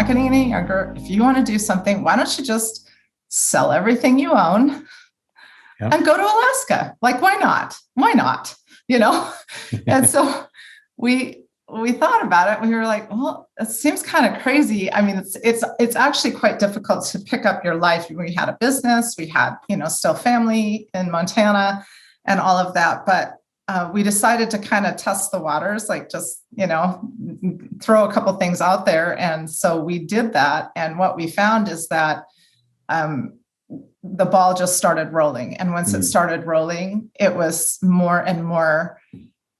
not getting any younger. If you want to do something, why don't you just sell everything you own and go to Alaska? Like, why not? Why not? And so we thought about it. We were like, well, it seems kind of crazy. I mean, it's actually quite difficult to pick up your life. We had a business, we had, still family in Montana and all of that. But we decided to kind of test the waters, like just, throw a couple things out there. And so we did that. And what we found is that the ball just started rolling. And once it started rolling, it was more and more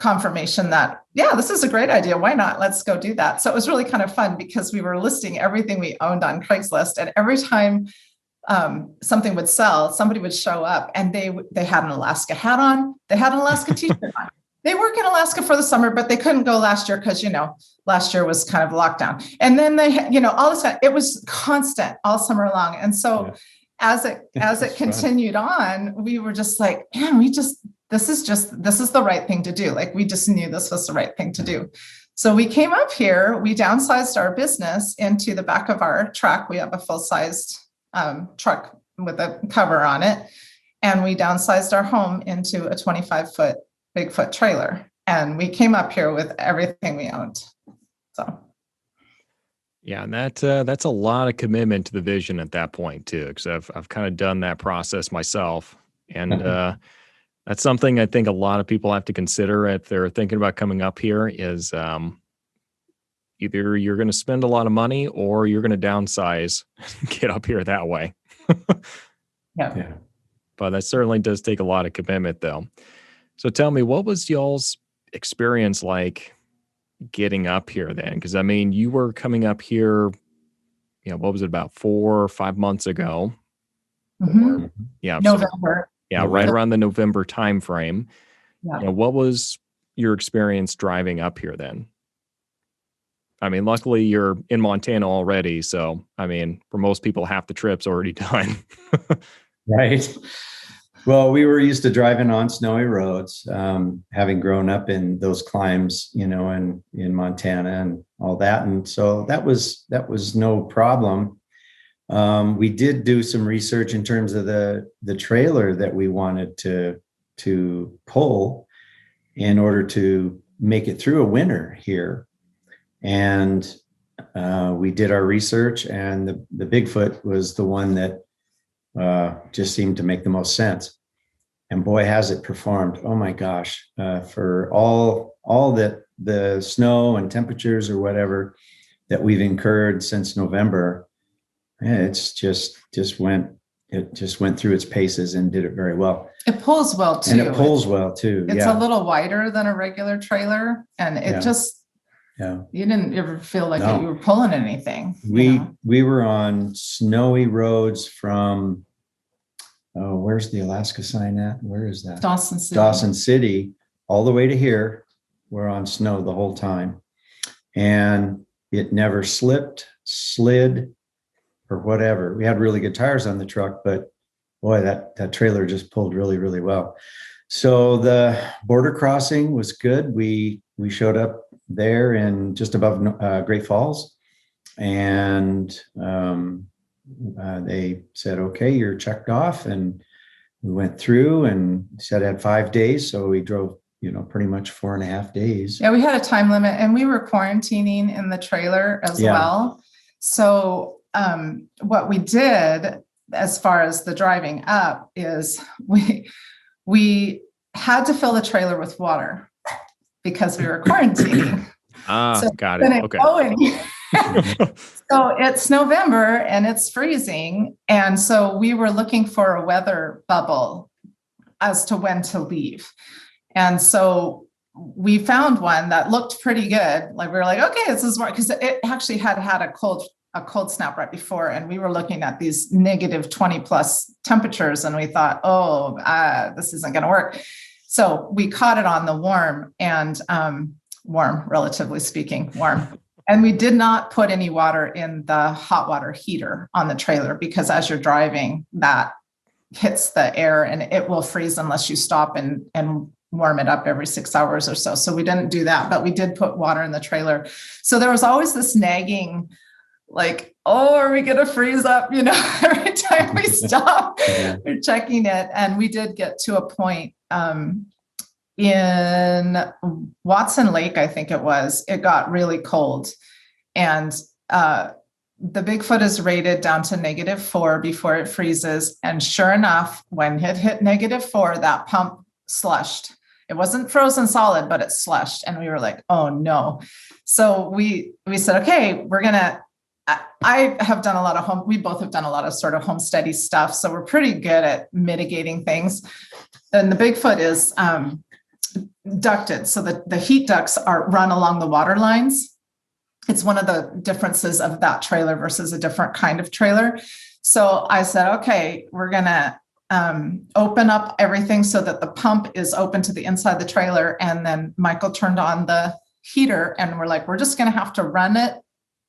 confirmation that, yeah, this is a great idea. Why not? Let's go do that. So it was really kind of fun because we were listing everything we owned on Craigslist. And every time something would sell, somebody would show up and they had an Alaska hat on. They had an Alaska t-shirt on. They work in Alaska for the summer, but they couldn't go last year because, last year was kind of lockdown. And then they, all this, it was constant all summer long. And so as it continued on, we were just like, man, this is the right thing to do. Like, we just knew this was the right thing to do. So we came up here, we downsized our business into the back of our truck. We have a full-sized truck with a cover on it. And we downsized our home into a 25-foot Bigfoot trailer. And we came up here with everything we owned. So. Yeah, and that's a lot of commitment to the vision at that point too, because I've kind of done that process myself. And that's something I think a lot of people have to consider if they're thinking about coming up here is either you're going to spend a lot of money or you're going to downsize, get up here that way. Yeah. But that certainly does take a lot of commitment though. So tell me, what was y'all's experience like getting up here then? Because I mean, you were coming up here, what was it, about 4 or 5 months ago? Mm-hmm. November. Right around the November timeframe. Yeah. What was your experience driving up here then? I mean, luckily you're in Montana already. So, I mean, for most people, half the trip's already done. Right. Well, we were used to driving on snowy roads, having grown up in those climes, in Montana and all that. And so that was no problem. We did do some research in terms of the trailer that we wanted to pull in order to make it through a winter here. And we did our research, and the Bigfoot was the one that just seemed to make the most sense. And boy, has it performed. Oh my gosh, for all that the snow and temperatures or whatever that we've incurred since November, it's just went through its paces and did it very well. It pulls well too. And it pulls well too. It's a little wider than a regular trailer, and it you didn't ever feel like you were pulling anything. We were on snowy roads from where's the Alaska sign at? Where is that? Dawson City, all the way to here. We're on snow the whole time, and it never slipped, slid, or whatever. We had really good tires on the truck, but boy, that trailer just pulled really, really well. So the border crossing was good. We showed up there in just above Great Falls, and they said, okay, you're checked off. And we went through and said I had 5 days. So we drove, pretty much 4.5 days. Yeah, we had a time limit, and we were quarantining in the trailer as well. So what we did as far as the driving up is we had to fill the trailer with water because we were quarantining. Got it. Okay. So it's November and it's freezing. And so we were looking for a weather bubble as to when to leave. And so we found one that looked pretty good. Like, we were like, okay, this is more, because it actually had a cold snap right before. And we were looking at these negative 20 plus temperatures. And we thought, this isn't going to work. So we caught it on the warm, relatively speaking, warm. And we did not put any water in the hot water heater on the trailer, because as you're driving, that hits the air and it will freeze unless you stop and warm it up every 6 hours or so. So we didn't do that, but we did put water in the trailer. So there was always this nagging like, oh, are we going to freeze up? Every time we stop, we're checking it. And we did get to a point in Watson Lake, I think it got really cold. And the Bigfoot is rated down to -4 before it freezes. And sure enough, when it hit -4, that pump slushed. It wasn't frozen solid, but it slushed. And we were like, oh no. So we said, okay, I have done a lot of we both have done a lot of sort of homesteady stuff. So we're pretty good at mitigating things. And the Bigfoot is ducted. So the heat ducts run along the water lines. It's one of the differences of that trailer versus a different kind of trailer. So I said, okay, we're going to open up everything so that the pump is open to the inside of the trailer. And then Michael turned on the heater and we're like, we're just going to have to run it.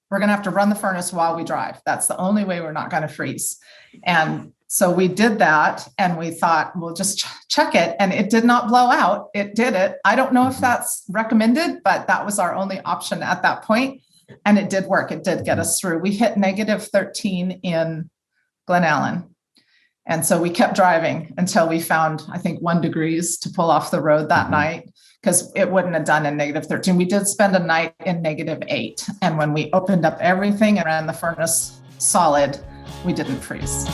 We're going to have to run the furnace while we drive. That's the only way we're not going to freeze. And so we did that and we thought, we'll just check it. And it did not blow out. It did it. I don't know if that's recommended, but that was our only option at that point. And it did work. It did get us through. We hit -13 in Glen Allen. And so we kept driving until we found, I think, 1 degree to pull off the road that night, because it wouldn't have done in -13. We did spend a night in -8. And when we opened up everything and ran the furnace solid, we didn't freeze.